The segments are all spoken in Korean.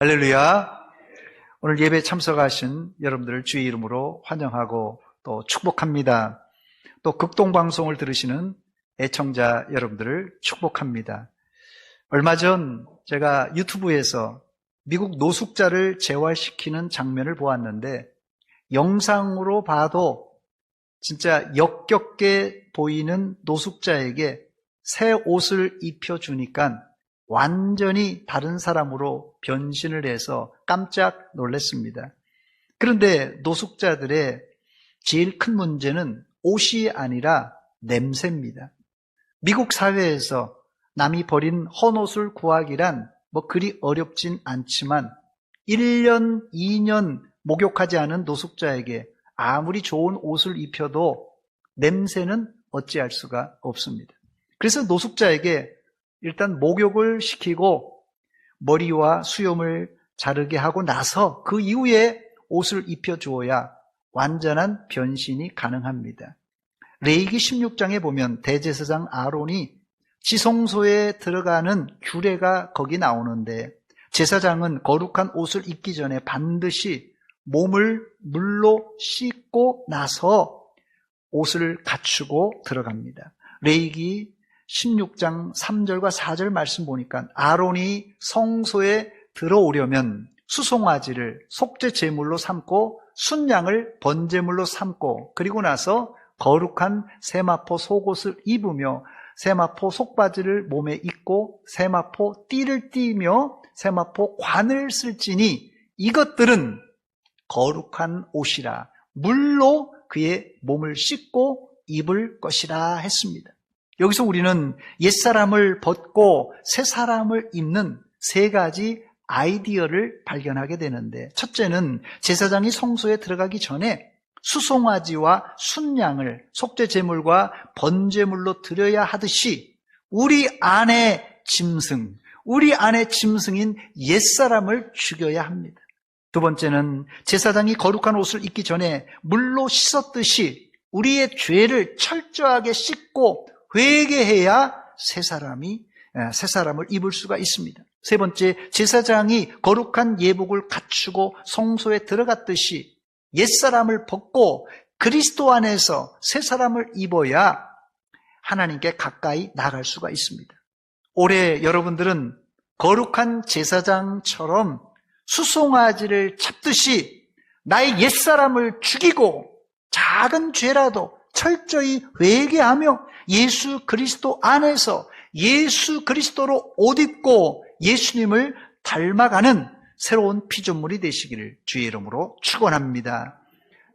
할렐루야. 오늘 예배에 참석하신 여러분들을 주의 이름으로 환영하고 또 축복합니다. 또 극동방송을 들으시는 애청자 여러분들을 축복합니다. 얼마 전 제가 유튜브에서 미국 노숙자를 재활시키는 장면을 보았는데 영상으로 봐도 진짜 역겹게 보이는 노숙자에게 새 옷을 입혀주니까 완전히 다른 사람으로 변신을 해서 깜짝 놀랐습니다. 그런데 노숙자들의 제일 큰 문제는 옷이 아니라 냄새입니다. 미국 사회에서 남이 버린 헌옷을 구하기란 그리 어렵진 않지만 1년, 2년 목욕하지 않은 노숙자에게 아무리 좋은 옷을 입혀도 냄새는 어찌할 수가 없습니다. 그래서 노숙자에게 일단 목욕을 시키고 머리와 수염을 자르게 하고 나서 그 이후에 옷을 입혀주어야 완전한 변신이 가능합니다. 레위기 16장에 보면 대제사장 아론이 지성소에 들어가는 규례가 거기 나오는데 제사장은 거룩한 옷을 입기 전에 반드시 몸을 물로 씻고 나서 옷을 갖추고 들어갑니다. 레위기 16장 3절과 4절 말씀 보니까 아론이 성소에 들어오려면 수송아지를 속죄 제물로 삼고 순양을 번제물로 삼고 그리고 나서 거룩한 세마포 속옷을 입으며 세마포 속바지를 몸에 입고 세마포 띠를 띠며 세마포 관을 쓸지니 이것들은 거룩한 옷이라 물로 그의 몸을 씻고 입을 것이라 했습니다. 여기서 우리는 옛사람을 벗고 새사람을 입는 세 가지 아이디어를 발견하게 되는데 첫째는 제사장이 성소에 들어가기 전에 수송아지와 순양을 속죄 제물과 번제물로 드려야 하듯이 우리 안의 짐승인 옛사람을 죽여야 합니다. 두 번째는 제사장이 거룩한 옷을 입기 전에 물로 씻었듯이 우리의 죄를 철저하게 씻고 회개해야 새 사람을 입을 수가 있습니다. 세 번째, 제사장이 거룩한 예복을 갖추고 성소에 들어갔듯이 옛사람을 벗고 그리스도 안에서 새 사람을 입어야 하나님께 가까이 나갈 수가 있습니다. 올해 여러분들은 거룩한 제사장처럼 수송아지를 잡듯이 나의 옛사람을 죽이고 작은 죄라도 철저히 회개하며 예수 그리스도 안에서 예수 그리스도로 옷 입고 예수님을 닮아가는 새로운 피조물이 되시기를 주의 이름으로 축원합니다.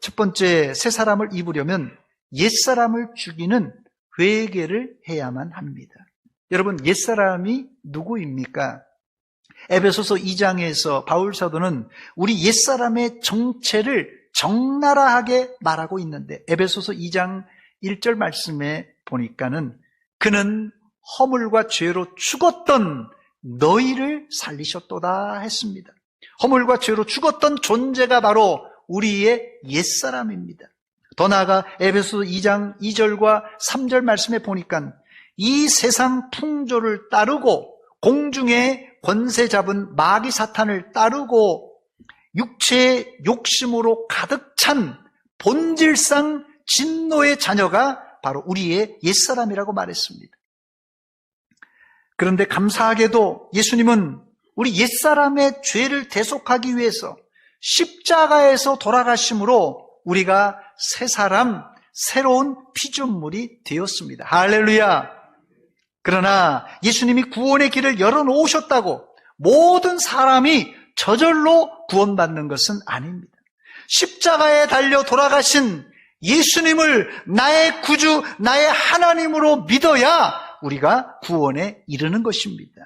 첫 번째, 새 사람을 입으려면 옛사람을 죽이는 회개를 해야만 합니다. 여러분, 옛사람이 누구입니까? 에베소서 2장에서 바울 사도는 우리 옛사람의 정체를 적나라하게 말하고 있는데 에베소서 2장 1절 말씀에 보니까는 그는 허물과 죄로 죽었던 너희를 살리셨도다 했습니다. 허물과 죄로 죽었던 존재가 바로 우리의 옛사람입니다. 더 나아가 에베소서 2장 2절과 3절 말씀에 보니까 이 세상 풍조를 따르고 공중의 권세 잡은 마귀 사탄을 따르고 육체의 욕심으로 가득 찬 본질상 진노의 자녀가 바로 우리의 옛사람이라고 말했습니다. 그런데 감사하게도 예수님은 우리 옛사람의 죄를 대속하기 위해서 십자가에서 돌아가심으로 우리가 새 사람, 새로운 피조물이 되었습니다. 할렐루야! 그러나 예수님이 구원의 길을 열어놓으셨다고 모든 사람이 저절로 구원받는 것은 아닙니다. 십자가에 달려 돌아가신 예수님을 나의 구주, 나의 하나님으로 믿어야 우리가 구원에 이르는 것입니다.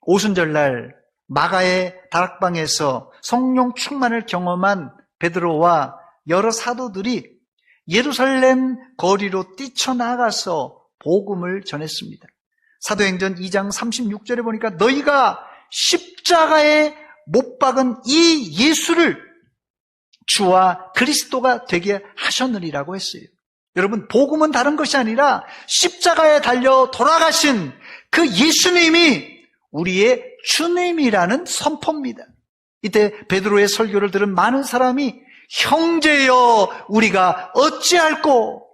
오순절날 마가의 다락방에서 성령 충만을 경험한 베드로와 여러 사도들이 예루살렘 거리로 뛰쳐나가서 복음을 전했습니다. 사도행전 2장 36절에 보니까 너희가 십자가에 못 박은 이 예수를 주와 그리스도가 되게 하셨느니라고 했어요. 여러분, 복음은 다른 것이 아니라 십자가에 달려 돌아가신 그 예수님이 우리의 주님이라는 선포입니다. 이때 베드로의 설교를 들은 많은 사람이 형제여 우리가 어찌할꼬,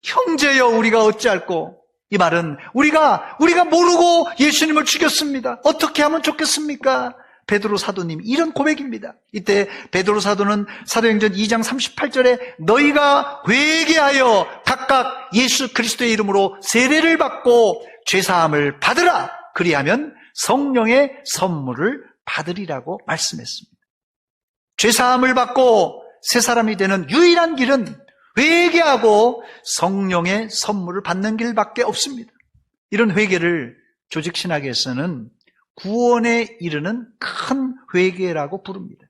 형제여 우리가 어찌할꼬. 이 말은 우리가 모르고 예수님을 죽였습니다. 어떻게 하면 좋겠습니까? 베드로 사도님 이런 고백입니다. 이때 베드로 사도는 사도행전 2장 38절에 너희가 회개하여 각각 예수 그리스도의 이름으로 세례를 받고 죄사함을 받으라. 그리하면 성령의 선물을 받으리라고 말씀했습니다. 죄사함을 받고 새 사람이 되는 유일한 길은 회개하고 성령의 선물을 받는 길밖에 없습니다. 이런 회개를 조직신학에서는 구원에 이르는 큰 회개라고 부릅니다.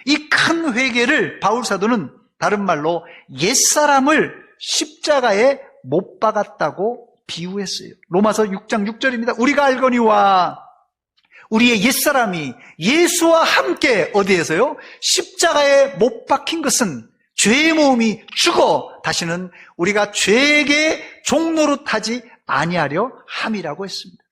이 큰 회개를 바울 사도는 다른 말로 옛사람을 십자가에 못 박았다고 비유했어요. 로마서 6장 6절입니다. 우리가 알거니와 우리의 옛사람이 예수와 함께 어디에서요? 십자가에 못 박힌 것은 죄의 몸이 죽어 다시는 우리가 죄에게 종노릇하지 아니하려 함이라고 했습니다.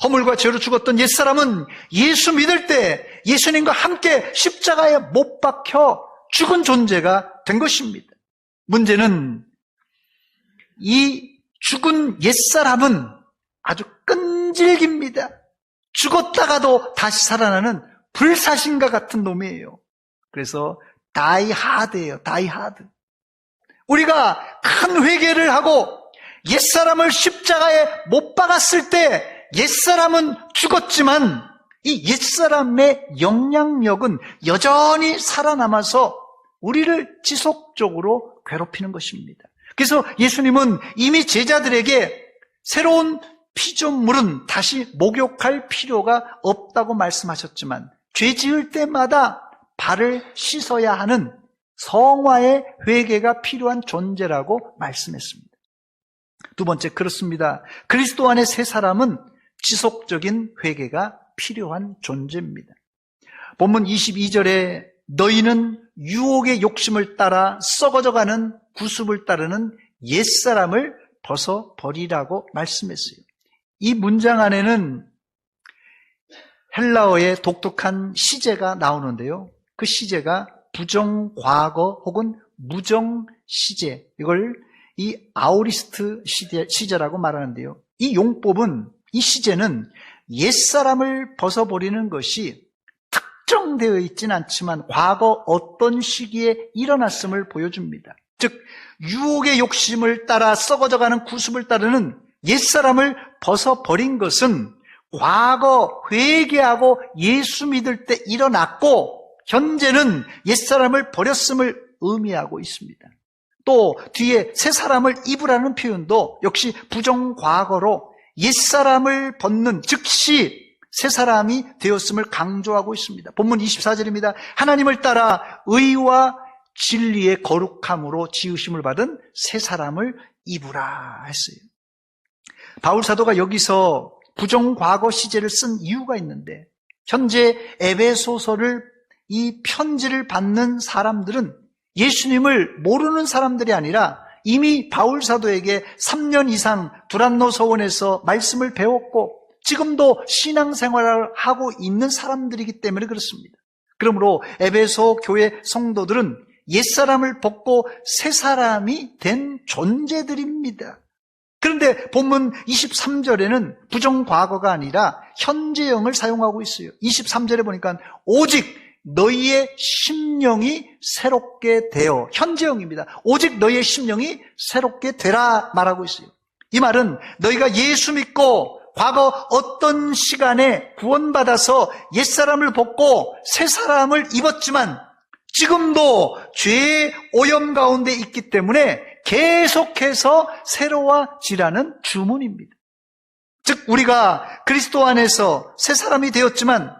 허물과 죄로 죽었던 옛사람은 예수 믿을 때 예수님과 함께 십자가에 못 박혀 죽은 존재가 된 것입니다. 문제는 이 죽은 옛사람은 아주 끈질깁니다. 죽었다가도 다시 살아나는 불사신과 같은 놈이에요. 그래서 다이하드예요. 다이하드. 우리가 큰 회개를 하고 옛사람을 십자가에 못 박았을 때 옛사람은 죽었지만 이 옛사람의 영향력은 여전히 살아남아서 우리를 지속적으로 괴롭히는 것입니다. 그래서 예수님은 이미 제자들에게 새로운 피조물은 다시 목욕할 필요가 없다고 말씀하셨지만 죄 지을 때마다 발을 씻어야 하는 성화의 회개가 필요한 존재라고 말씀했습니다. 두 번째, 그렇습니다. 그리스도 안의 새 사람은 지속적인 회개가 필요한 존재입니다. 본문 22절에 너희는 유혹의 욕심을 따라 썩어져가는 구습을 따르는 옛사람을 벗어버리라고 말씀했어요. 이 문장 안에는 헬라어의 독특한 시제가 나오는데요. 그 시제가 부정과거 혹은 무정시제, 이걸 이 아우리스트 시제라고 말하는데요. 이 용법은, 이 시제는 옛사람을 벗어버리는 것이 특정되어 있지는 않지만 과거 어떤 시기에 일어났음을 보여줍니다. 즉 유혹의 욕심을 따라 썩어져가는 구습을 따르는 옛사람을 벗어버린 것은 과거 회개하고 예수 믿을 때 일어났고 현재는 옛사람을 버렸음을 의미하고 있습니다. 또 뒤에 새 사람을 입으라는 표현도 역시 부정과거로 옛사람을 벗는 즉시 새 사람이 되었음을 강조하고 있습니다. 본문 24절입니다. 하나님을 따라 의와 진리의 거룩함으로 지으심을 받은 새 사람을 입으라 했어요. 바울 사도가 여기서 부정과거 시제를 쓴 이유가 있는데 현재 에베소서를 이 편지를 받는 사람들은 예수님을 모르는 사람들이 아니라 이미 바울 사도에게 3년 이상 두란노 서원에서 말씀을 배웠고 지금도 신앙생활을 하고 있는 사람들이기 때문에 그렇습니다. 그러므로 에베소 교회 성도들은 옛사람을 벗고 새 사람이 된 존재들입니다. 그런데 본문 23절에는 부정과거가 아니라 현재형을 사용하고 있어요. 23절에 보니까 오직 너희의 심령이 새롭게 되어, 현재형입니다. 오직 너희의 심령이 새롭게 되라 말하고 있어요. 이 말은 너희가 예수 믿고 과거 어떤 시간에 구원받아서 옛사람을 벗고 새 사람을 입었지만 지금도 죄의 오염 가운데 있기 때문에 계속해서 새로워지라는 주문입니다. 즉 우리가 그리스도 안에서 새 사람이 되었지만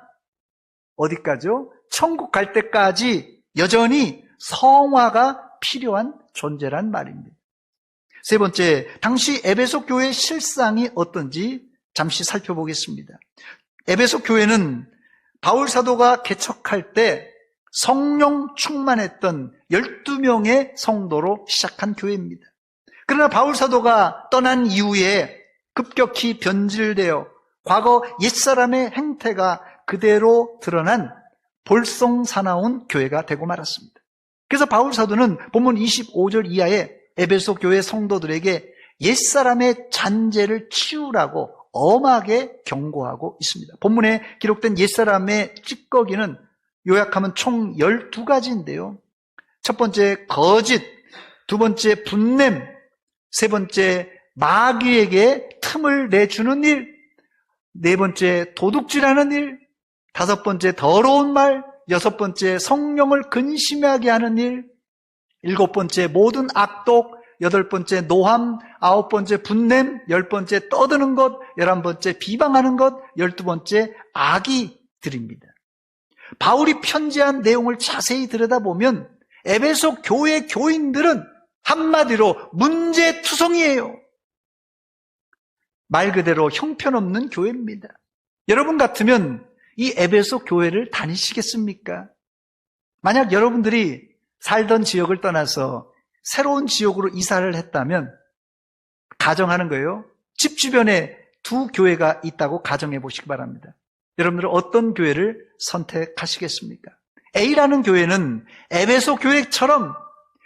어디까지요? 천국 갈 때까지 여전히 성화가 필요한 존재란 말입니다. 세 번째, 당시 에베소 교회의 실상이 어떤지 잠시 살펴보겠습니다. 에베소 교회는 바울 사도가 개척할 때 성령 충만했던 12명의 성도로 시작한 교회입니다. 그러나 바울 사도가 떠난 이후에 급격히 변질되어 과거 옛사람의 행태가 그대로 드러난 볼썽사나운 교회가 되고 말았습니다. 그래서 바울 사도는 본문 25절 이하에 에베소 교회 성도들에게 옛사람의 잔재를 치우라고 엄하게 경고하고 있습니다. 본문에 기록된 옛사람의 찌꺼기는 요약하면 총 12가지인데요. 첫 번째 거짓, 두 번째 분냄, 세 번째 마귀에게 틈을 내주는 일, 네 번째 도둑질하는 일, 다섯 번째 더러운 말, 여섯 번째 성령을 근심하게 하는 일, 일곱 번째 모든 악독, 여덟 번째 노함, 아홉 번째 분냄, 열 번째 떠드는 것, 11번째 비방하는 것, 12번째 악의들입니다. 바울이 편지한 내용을 자세히 들여다보면 에베소 교회 교인들은 한마디로 문제투성이에요. 말 그대로 형편없는 교회입니다. 여러분 같으면 이 에베소 교회를 다니시겠습니까? 만약 여러분들이 살던 지역을 떠나서 새로운 지역으로 이사를 했다면 가정하는 거예요. 집 주변에 두 교회가 있다고 가정해 보시기 바랍니다. 여러분들은 어떤 교회를 선택하시겠습니까? A라는 교회는 에베소 교회처럼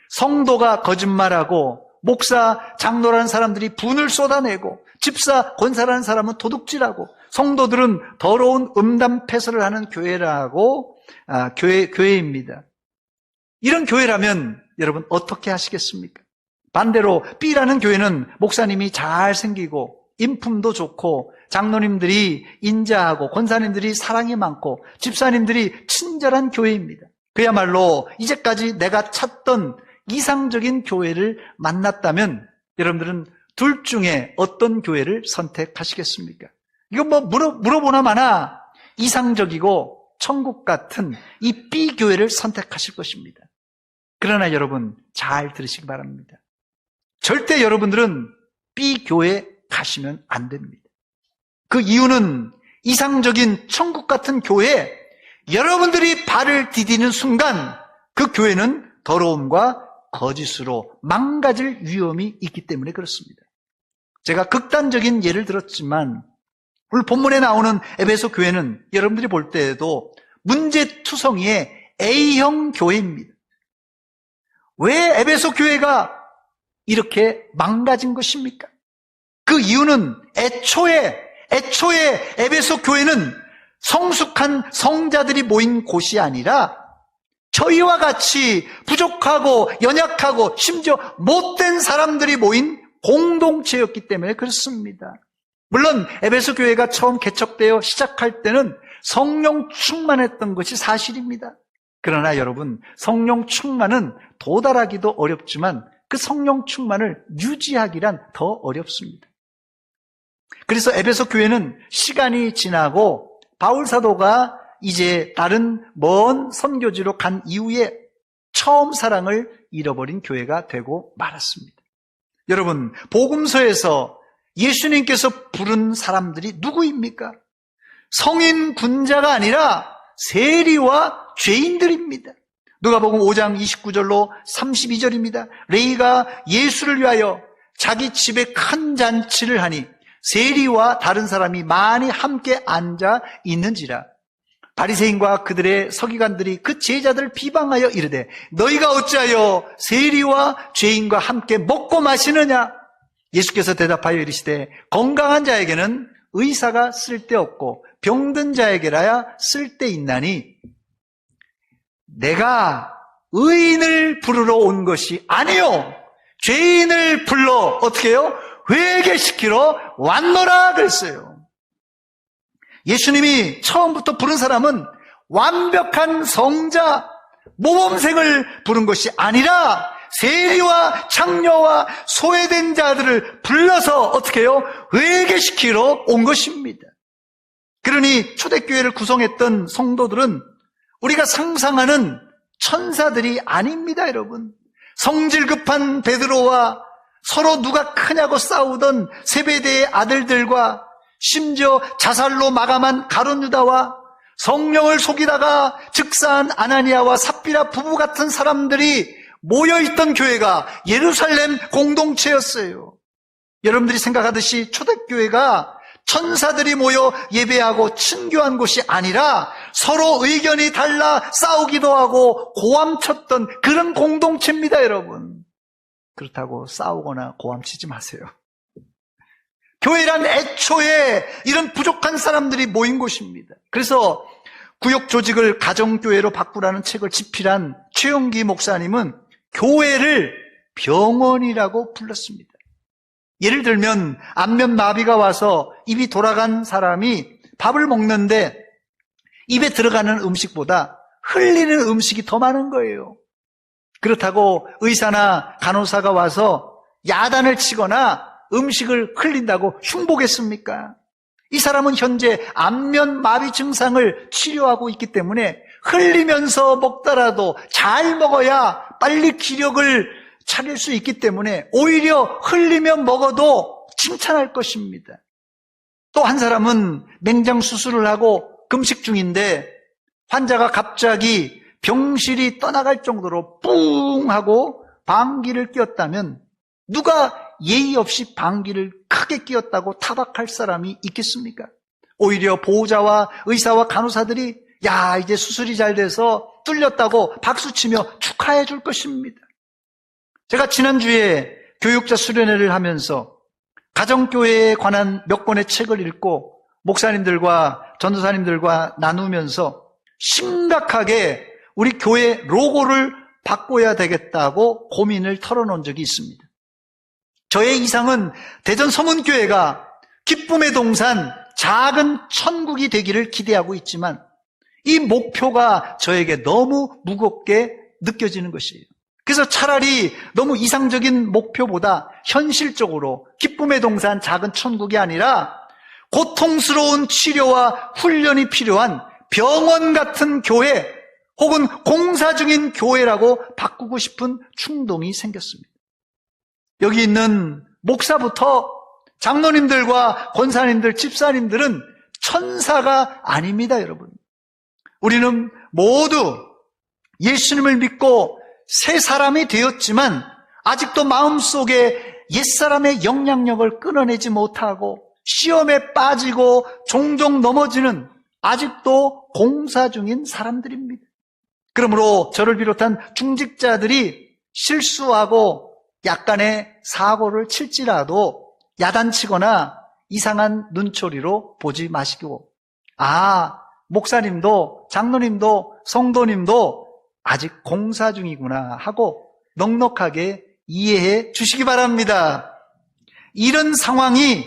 성도가 거짓말하고 목사, 장로라는 사람들이 분을 쏟아내고 집사, 권사라는 사람은 도둑질하고 성도들은 더러운 음담패설을 하는 교회입니다. 이런 교회라면 여러분 어떻게 하시겠습니까? 반대로 B라는 교회는 목사님이 잘생기고 인품도 좋고 장로님들이 인자하고 권사님들이 사랑이 많고 집사님들이 친절한 교회입니다. 그야말로 이제까지 내가 찾던 이상적인 교회를 만났다면 여러분들은 둘 중에 어떤 교회를 선택하시겠습니까? 이거 물어보나 마나 이상적이고 천국 같은 이 B 교회를 선택하실 것입니다. 그러나 여러분 잘 들으시기 바랍니다. 절대 여러분들은 B 교회 가시면 안 됩니다. 그 이유는 이상적인 천국 같은 교회에 여러분들이 발을 디디는 순간 그 교회는 더러움과 거짓으로 망가질 위험이 있기 때문에 그렇습니다. 제가 극단적인 예를 들었지만 오늘 본문에 나오는 에베소 교회는 여러분들이 볼 때에도 문제투성이의 A형 교회입니다. 왜 에베소 교회가 이렇게 망가진 것입니까? 그 이유는 애초에 에베소 교회는 성숙한 성자들이 모인 곳이 아니라 저희와 같이 부족하고 연약하고 심지어 못된 사람들이 모인 공동체였기 때문에 그렇습니다. 물론 에베소 교회가 처음 개척되어 시작할 때는 성령 충만했던 것이 사실입니다. 그러나 여러분, 성령 충만은 도달하기도 어렵지만 그 성령 충만을 유지하기란 더 어렵습니다. 그래서 에베소 교회는 시간이 지나고 바울 사도가 이제 다른 먼 선교지로 간 이후에 처음 사랑을 잃어버린 교회가 되고 말았습니다. 여러분, 복음서에서 예수님께서 부른 사람들이 누구입니까? 성인 군자가 아니라 세리와 죄인들입니다. 누가복음 5장 29절로 32절입니다. 레위가 예수를 위하여 자기 집에 큰 잔치를 하니 세리와 다른 사람이 많이 함께 앉아 있는지라. 바리새인과 그들의 서기관들이 그 제자들을 비방하여 이르되 너희가 어찌하여 세리와 죄인과 함께 먹고 마시느냐? 예수께서 대답하여 이르시되 건강한 자에게는 의사가 쓸데없고 병든 자에게라야 쓸데있나니 내가 의인을 부르러 온 것이 아니요 죄인을 불러 어떻게 해요? 회개시키러 왔노라 그랬어요. 예수님이 처음부터 부른 사람은 완벽한 성자, 모범생을 부른 것이 아니라 세리와 창녀와 소외된 자들을 불러서 어떻게 해요? 회개시키러 온 것입니다. 그러니 초대교회를 구성했던 성도들은 우리가 상상하는 천사들이 아닙니다, 여러분. 성질 급한 베드로와 서로 누가 크냐고 싸우던 세베대의 아들들과 심지어 자살로 마감한 가룟 유다와 성령을 속이다가 즉사한 아나니아와 삽비라 부부 같은 사람들이 모여있던 교회가 예루살렘 공동체였어요. 여러분들이 생각하듯이 초대교회가 천사들이 모여 예배하고 친교한 곳이 아니라 서로 의견이 달라 싸우기도 하고 고함쳤던 그런 공동체입니다, 여러분. 그렇다고 싸우거나 고함치지 마세요. 교회란 애초에 이런 부족한 사람들이 모인 곳입니다. 그래서 구역 조직을 가정교회로 바꾸라는 책을 집필한 최용기 목사님은 교회를 병원이라고 불렀습니다. 예를 들면 안면마비가 와서 입이 돌아간 사람이 밥을 먹는데 입에 들어가는 음식보다 흘리는 음식이 더 많은 거예요. 그렇다고 의사나 간호사가 와서 야단을 치거나 음식을 흘린다고 흉보겠습니까? 이 사람은 현재 안면마비 증상을 치료하고 있기 때문에 흘리면서 먹더라도 잘 먹어야 빨리 기력을 차릴 수 있기 때문에 오히려 흘리면 먹어도 칭찬할 것입니다. 또 한 사람은 맹장 수술을 하고 금식 중인데 환자가 갑자기 병실이 떠나갈 정도로 뿡 하고 방귀를 뀌었다면 누가 예의 없이 방귀를 크게 뀌었다고 타박할 사람이 있겠습니까? 오히려 보호자와 의사와 간호사들이 야, 이제 수술이 잘 돼서 뚫렸다고 박수치며 축하해 줄 것입니다. 제가 지난주에 교육자 수련회를 하면서 가정교회에 관한 몇 권의 책을 읽고 목사님들과 전도사님들과 나누면서 심각하게 우리 교회 로고를 바꿔야 되겠다고 고민을 털어놓은 적이 있습니다. 저의 이상은 대전 서문교회가 기쁨의 동산, 작은 천국이 되기를 기대하고 있지만 이 목표가 저에게 너무 무겁게 느껴지는 것이에요. 그래서 차라리 너무 이상적인 목표보다 현실적으로 기쁨의 동산, 작은 천국이 아니라 고통스러운 치료와 훈련이 필요한 병원 같은 교회 혹은 공사 중인 교회라고 바꾸고 싶은 충동이 생겼습니다. 여기 있는 목사부터 장로님들과 권사님들, 집사님들은 천사가 아닙니다, 여러분. 우리는 모두 예수님을 믿고 새 사람이 되었지만 아직도 마음속에 옛사람의 영향력을 끊어내지 못하고 시험에 빠지고 종종 넘어지는 아직도 공사 중인 사람들입니다. 그러므로 저를 비롯한 중직자들이 실수하고 약간의 사고를 칠지라도 야단치거나 이상한 눈초리로 보지 마시고 목사님도 장로님도 성도님도 아직 공사 중이구나 하고 넉넉하게 이해해 주시기 바랍니다. 이런 상황이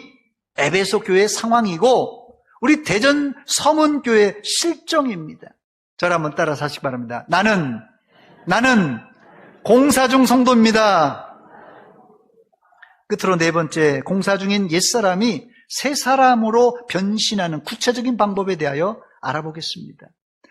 에베소 교회의 상황이고 우리 대전 서문교회의 실정입니다. 저를 한번 따라서 하시기 바랍니다. 나는 공사 중 성도입니다. 끝으로 네 번째, 공사 중인 옛사람이 새 사람으로 변신하는 구체적인 방법에 대하여 알아보겠습니다.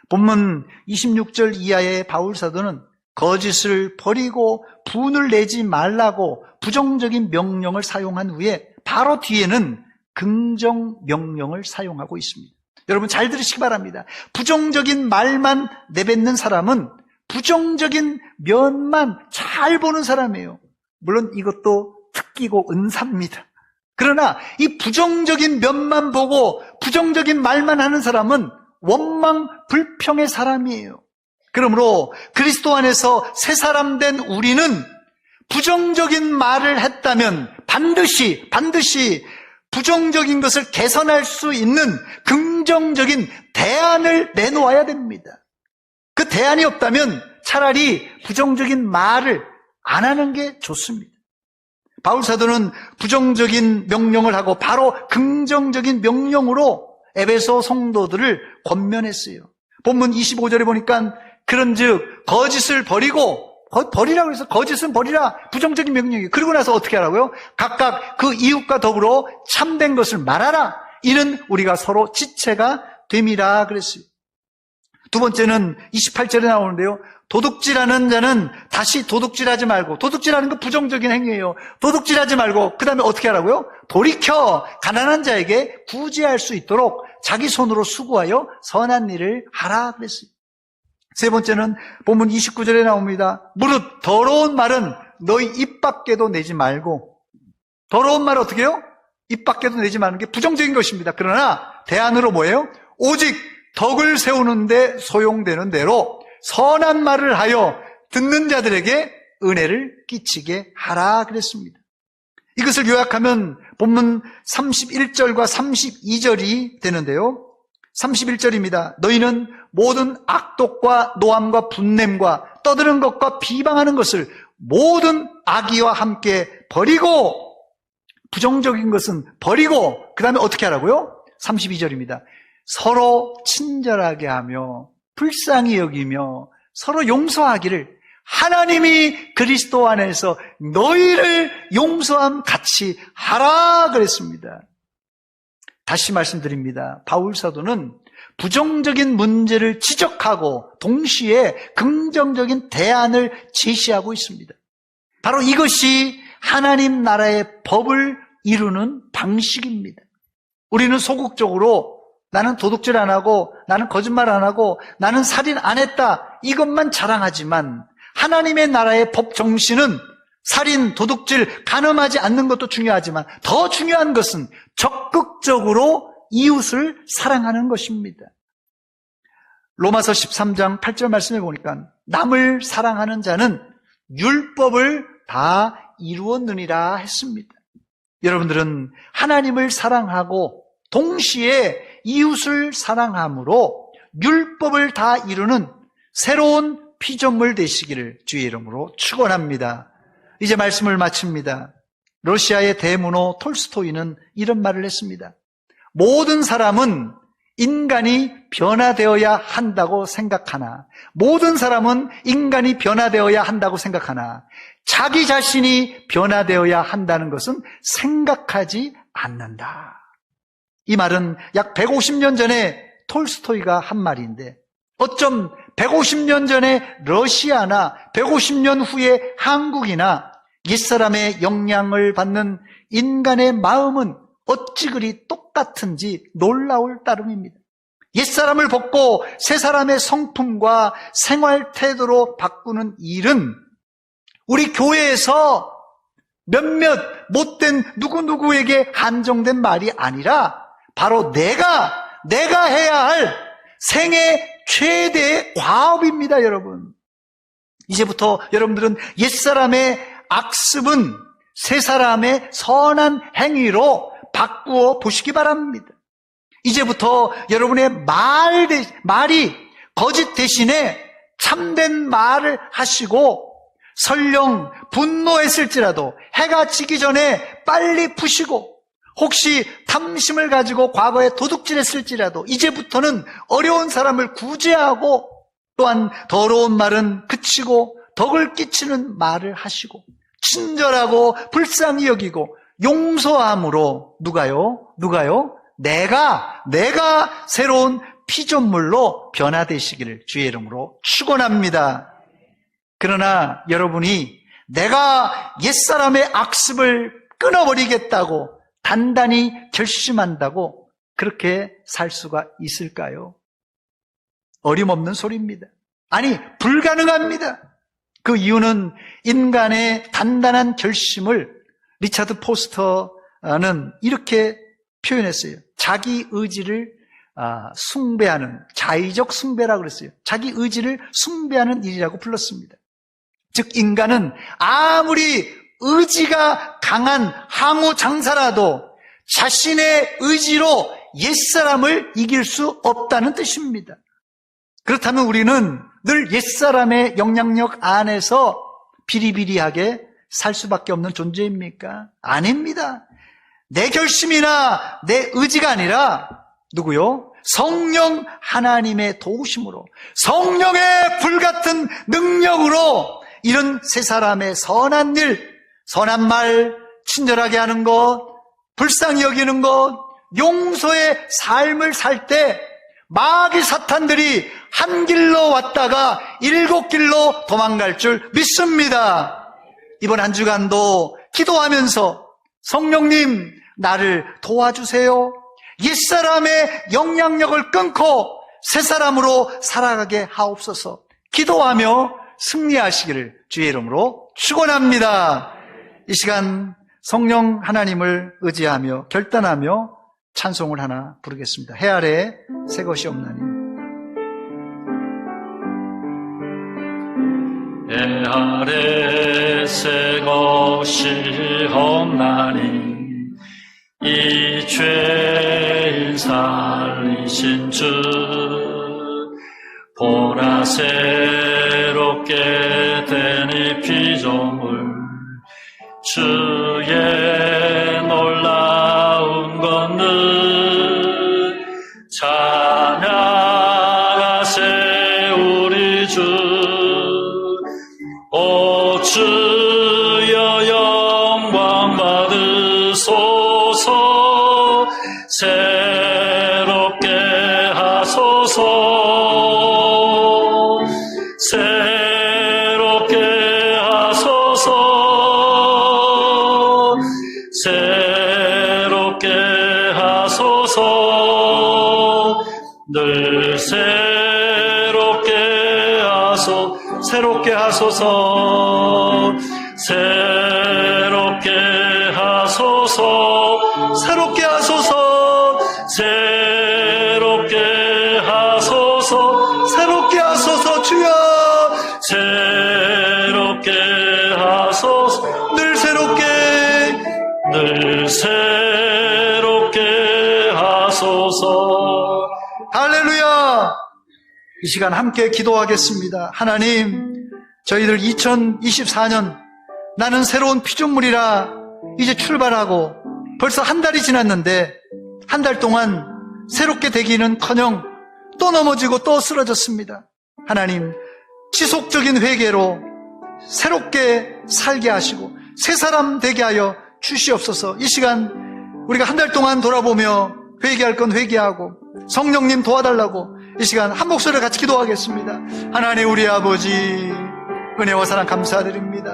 본문 26절 이하의 바울 사도는 거짓을 버리고 분을 내지 말라고 부정적인 명령을 사용한 후에 바로 뒤에는 긍정 명령을 사용하고 있습니다. 여러분 잘 들으시기 바랍니다. 부정적인 말만 내뱉는 사람은 부정적인 면만 잘 보는 사람이에요. 물론 이것도 특기고 은사입니다. 그러나 이 부정적인 면만 보고 부정적인 말만 하는 사람은 원망 불평의 사람이에요. 그러므로 그리스도 안에서 새 사람 된 우리는 부정적인 말을 했다면 반드시 부정적인 것을 개선할 수 있는 긍정적인 대안을 내놓아야 됩니다. 그 대안이 없다면 차라리 부정적인 말을 안 하는 게 좋습니다. 바울 사도는 부정적인 명령을 하고 바로 긍정적인 명령으로 에베소 성도들을 권면했어요. 본문 25절에 보니까 그런즉 거짓을 버리라고 해서 거짓은 버리라, 부정적인 명령이에요. 그리고 나서 어떻게 하라고요? 각각 그 이웃과 더불어 참된 것을 말하라. 이는 우리가 서로 지체가 됨이라 그랬어요. 두 번째는 28절에 나오는데요. 도둑질하는 자는 다시 도둑질하지 말고, 도둑질하는 건 부정적인 행위예요. 도둑질하지 말고 그 다음에 어떻게 하라고요? 돌이켜 가난한 자에게 구제할 수 있도록 자기 손으로 수고하여 선한 일을 하라 그랬어요. 세 번째는 본문 29절에 나옵니다. 무릇 더러운 말은 너희 입 밖에도 내지 말고, 더러운 말 어떻게 해요? 입 밖에도 내지 마는 게 부정적인 것입니다. 그러나 대안으로 뭐예요? 오직 덕을 세우는데 소용되는 대로 선한 말을 하여 듣는 자들에게 은혜를 끼치게 하라 그랬습니다. 이것을 요약하면 본문 31절과 32절이 되는데요. 31절입니다. 너희는 모든 악독과 노함과 분냄과 떠드는 것과 비방하는 것을 모든 악의와 함께 버리고, 부정적인 것은 버리고, 그 다음에 어떻게 하라고요? 32절입니다. 서로 친절하게 하며 불쌍히 여기며 서로 용서하기를 하나님이 그리스도 안에서 너희를 용서함 같이 하라 그랬습니다. 다시 말씀드립니다. 바울 사도는 부정적인 문제를 지적하고 동시에 긍정적인 대안을 제시하고 있습니다. 바로 이것이 하나님 나라의 법을 이루는 방식입니다. 우리는 소극적으로 나는 도둑질 안 하고 나는 거짓말 안 하고 나는 살인 안 했다 이것만 자랑하지만 하나님의 나라의 법 정신은 살인, 도둑질, 간음하지 않는 것도 중요하지만 더 중요한 것은 적극적으로 이웃을 사랑하는 것입니다. 로마서 13장 8절 말씀해 보니까 남을 사랑하는 자는 율법을 다 이루었느니라 했습니다. 여러분들은 하나님을 사랑하고 동시에 이웃을 사랑함으로 율법을 다 이루는 새로운 피조물 되시기를 주의 이름으로 축원합니다. 이제 말씀을 마칩니다. 러시아의 대문호 톨스토이는 이런 말을 했습니다. 모든 사람은 인간이 변화되어야 한다고 생각하나, 모든 사람은 인간이 변화되어야 한다고 생각하나 자기 자신이 변화되어야 한다는 것은 생각하지 않는다. 이 말은 약 150년 전에 톨스토이가 한 말인데 어쩜 150년 전에 러시아나 150년 후에 한국이나 옛사람의 영향을 받는 인간의 마음은 어찌 그리 똑같은지 놀라울 따름입니다. 옛사람을 벗고 새사람의 성품과 생활 태도로 바꾸는 일은 우리 교회에서 몇몇 못된 누구누구에게 한정된 말이 아니라 바로 내가 해야 할 생애 최대의 과업입니다, 여러분. 이제부터 여러분들은 옛사람의 악습은 새사람의 선한 행위로 바꾸어 보시기 바랍니다. 이제부터 여러분의 말이 거짓 대신에 참된 말을 하시고 설령 분노했을지라도 해가 지기 전에 빨리 푸시고 혹시 탐심을 가지고 과거에 도둑질했을지라도 이제부터는 어려운 사람을 구제하고 또한 더러운 말은 그치고 덕을 끼치는 말을 하시고 친절하고 불쌍히 여기고 용서함으로 누가요? 내가 새로운 피조물로 변화되시기를 주의 이름으로 축원합니다. 그러나 여러분이 내가 옛사람의 악습을 끊어버리겠다고 단단히 결심한다고 그렇게 살 수가 있을까요? 어림없는 소리입니다. 아니, 불가능합니다. 그 이유는 인간의 단단한 결심을 리차드 포스터는 이렇게 표현했어요. 자기 의지를 숭배하는, 자의적 숭배라고 그랬어요. 자기 의지를 숭배하는 일이라고 불렀습니다. 즉 인간은 아무리 의지가 강한 항우 장사라도 자신의 의지로 옛사람을 이길 수 없다는 뜻입니다. 그렇다면 우리는 늘 옛사람의 영향력 안에서 비리비리하게 살 수밖에 없는 존재입니까? 아닙니다. 내 결심이나 내 의지가 아니라 누구요? 성령 하나님의 도우심으로 성령의 불같은 능력으로 이런 세 사람의 선한 일, 선한 말, 친절하게 하는 것, 불쌍히 여기는 것, 용서의 삶을 살 때 마귀 사탄들이 한 길로 왔다가 7길로 도망갈 줄 믿습니다. 이번 한 주간도 기도하면서 성령님 나를 도와주세요. 옛사람의 영향력을 끊고 새사람으로 살아가게 하옵소서. 기도하며 승리하시기를 주의 이름으로 축원합니다. 이 시간 성령 하나님을 의지하며 결단하며 찬송을 하나 부르겠습니다. 해 아래 새 것이 없나니. 해 아래 새 것이 없나니 이 죄인 살리신 주 보라 새롭게 된 이 피조물 주의 놀라운 권능 찬양하세 우리 주. 오 주여 영광 받으소서. 새롭게 하소서. 새롭게 하소서. 새롭게 하소서. 늘 새롭게 하소서. 새롭게 하소서. 새롭게 하소서. 새롭게 하소서. 새롭게 하소서. 새롭게 하소서. 주여 새롭게 하소서. 늘 새롭게 늘 새롭게 하소서. 할렐루야. 이 시간 함께 기도하겠습니다. 하나님, 저희들 2024년 나는 새로운 피조물이라 이제 출발하고 벌써 한 달이 지났는데 한 달 동안 새롭게 되기는커녕 또 넘어지고 또 쓰러졌습니다. 하나님, 지속적인 회개로 새롭게 살게 하시고 새 사람 되게 하여 주시옵소서. 이 시간 우리가 한 달 동안 돌아보며 회개할 건 회개하고 성령님 도와달라고 이 시간 한 목소리를 같이 기도하겠습니다. 하나님, 우리 아버지 은혜와 사랑 감사드립니다.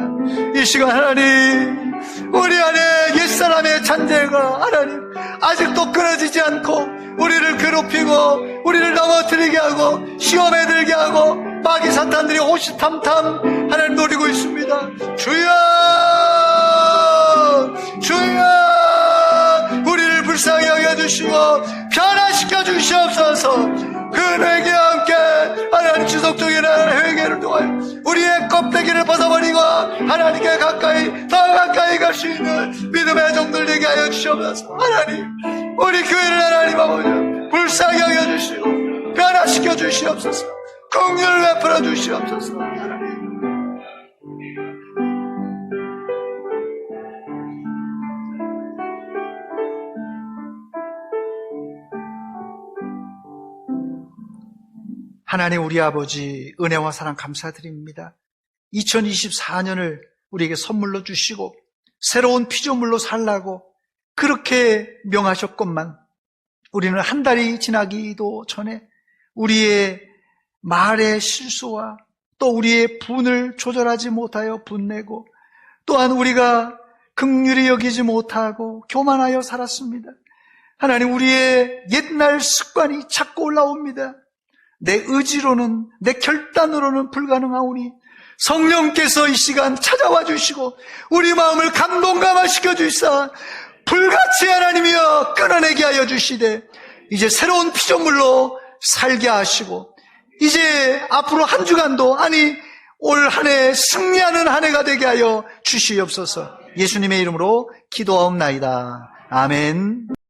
이 시간 하나님, 우리 안에 옛사람의 잔재가 하나님 아직도 끊어지지 않고 우리를 괴롭히고 우리를 넘어뜨리게 하고 시험에 들게 하고 마귀 사탄들이 호시탐탐 하나님 노리고 있습니다. 주여 주여, 우리를 불쌍히 여겨주시고 변화시켜 주시옵소서. 그 회개와 함께 하나님 지속적인 회개를 통하여 우리의 껍데기를 벗어버리고 하나님께 가까이 더 가까이 갈 수 있는 믿음의 종들 되게 하여 주시옵소서. 하나님, 우리 교회를 하나님 아버지 불쌍히 여겨주시고 변화시켜 주시옵소서. 긍휼을 베풀어 주시옵소서. 하나님, 하나님 우리 아버지 은혜와 사랑 감사드립니다. 2024년을 우리에게 선물로 주시고 새로운 피조물로 살라고 그렇게 명하셨건만 우리는 한 달이 지나기도 전에 우리의 말의 실수와 또 우리의 분을 조절하지 못하여 분내고 또한 우리가 긍휼히 여기지 못하고 교만하여 살았습니다. 하나님, 우리의 옛날 습관이 자꾸 올라옵니다. 내 의지로는 내 결단으로는 불가능하오니 성령께서 이 시간 찾아와 주시고 우리 마음을 감동감화시켜 주시사 불같이 하나님이여 끊어내게 하여 주시되 이제 새로운 피조물로 살게 하시고 이제 앞으로 한 주간도 아니 올 한 해 승리하는 한 해가 되게 하여 주시옵소서. 예수님의 이름으로 기도하옵나이다. 아멘.